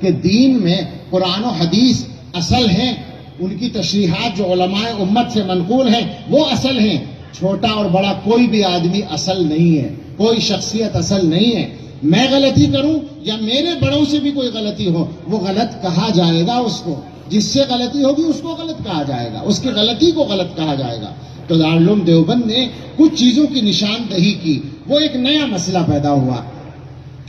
کہ دین میں قرآن و حدیث اصل ہیں، ان کی تشریحات جو علماء امت سے منقول ہیں وہ اصل ہیں، چھوٹا اور بڑا کوئی بھی آدمی اصل نہیں ہے، کوئی شخصیت اصل نہیں ہے۔ میں غلطی کروں یا میرے بڑوں سے بھی کوئی غلطی ہو، وہ غلط کہا جائے گا، اس کو جس سے غلطی ہوگی اس کو غلط کہا جائے گا، اس کی غلطی کو غلط کہا جائے گا۔ تو دارالعلوم دیوبند نے کچھ چیزوں کی نشاندہی کی، وہ ایک نیا مسئلہ پیدا ہوا،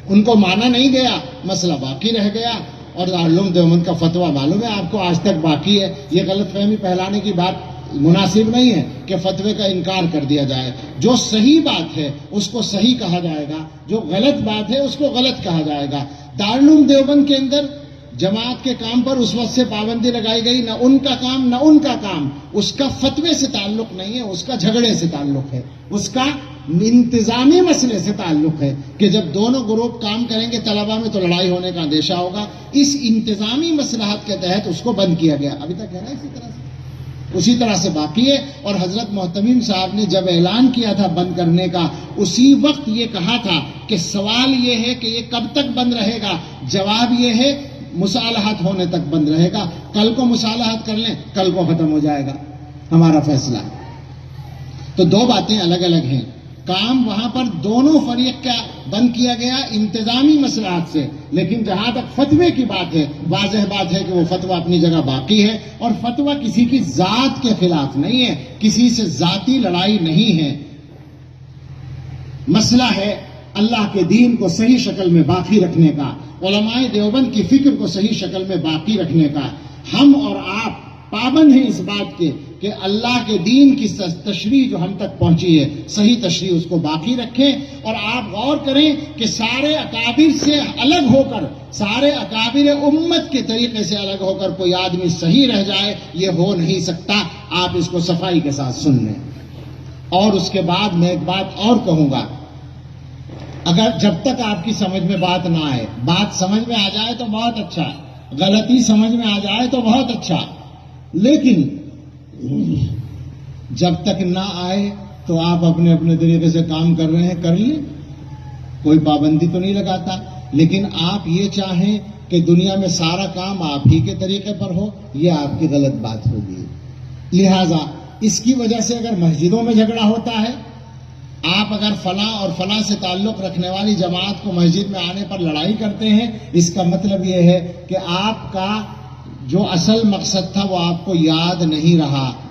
ان کو مانا نہیں گیا، مسئلہ باقی رہ گیا، اور دارالعلوم دیوبند کا فتویٰ معلوم ہے آپ کو آج تک باقی ہے۔ یہ غلط فہمی پھیلانے کی بات مناسب نہیں ہے کہ فتوے کا انکار کر دیا جائے، جو صحیح بات ہے اس کو صحیح کہا جائے گا، جو غلط بات ہے اس کو غلط کہا جائے گا۔ دارالعلوم دیوبند کے اندر جماعت کے کام پر اس وقت سے پابندی لگائی گئی، نہ ان کا کام نہ ان کا کام، اس کا فتوے سے تعلق نہیں ہے، اس کا جھگڑے سے تعلق ہے، اس کا انتظامی مسئلے سے تعلق ہے کہ جب دونوں گروپ کام کریں گے طلبہ میں تو لڑائی ہونے کا اندیشہ ہوگا، اس انتظامی مصلحت کے تحت اس کو بند کیا گیا، ابھی تک ہے نا اسی طرح سے باقی ہے۔ اور حضرت محتمیم صاحب نے جب اعلان کیا تھا بند کرنے کا، اسی وقت یہ کہا تھا کہ سوال یہ ہے کہ یہ کب تک بند رہے گا، جواب یہ ہے مصالحت ہونے تک بند رہے گا، کل کو مصالحت کر لیں کل کو ختم ہو جائے گا ہمارا فیصلہ۔ تو دو باتیں الگ الگ ہیں، کام وہاں پر دونوں فریق کا بند کیا گیا انتظامی مصلحت سے، لیکن جہاں تک فتوے کی بات ہے، واضح بات ہے کہ وہ فتویٰ اپنی جگہ باقی ہے، اور فتویٰ کسی کی ذات کے خلاف نہیں ہے، کسی سے ذاتی لڑائی نہیں ہے، مسئلہ ہے اللہ کے دین کو صحیح شکل میں باقی رکھنے کا، علماء دیوبند کی فکر کو صحیح شکل میں باقی رکھنے کا۔ ہم اور آپ پابند ہیں اس بات کے کہ اللہ کے دین کی تشریح جو ہم تک پہنچی ہے صحیح تشریح اس کو باقی رکھیں، اور آپ غور کریں کہ سارے اکابر سے الگ ہو کر، سارے اکابر امت کے طریقے سے الگ ہو کر کوئی آدمی صحیح رہ جائے، یہ ہو نہیں سکتا۔ آپ اس کو صفائی کے ساتھ سن لیں۔ اور اس کے بعد میں ایک بات اور کہوں گا، اگر جب تک آپ کی سمجھ میں بات نہ آئے، بات سمجھ میں آ جائے تو بہت اچھا، غلطی سمجھ میں آ جائے تو بہت اچھا، لیکن جب تک نہ آئے تو آپ اپنے اپنے طریقے سے کام کر رہے ہیں، کر لیں، کوئی پابندی تو نہیں لگاتا، لیکن آپ یہ چاہیں کہ دنیا میں سارا کام آپ ہی کے طریقے پر ہو، یہ آپ کی غلط بات ہوگی۔ لہذا اس کی وجہ سے اگر مسجدوں میں جھگڑا ہوتا ہے، آپ اگر فلاں اور فلاں سے تعلق رکھنے والی جماعت کو مسجد میں آنے پر لڑائی کرتے ہیں، اس کا مطلب یہ ہے کہ آپ کا جو اصل مقصد تھا وہ آپ کو یاد نہیں رہا۔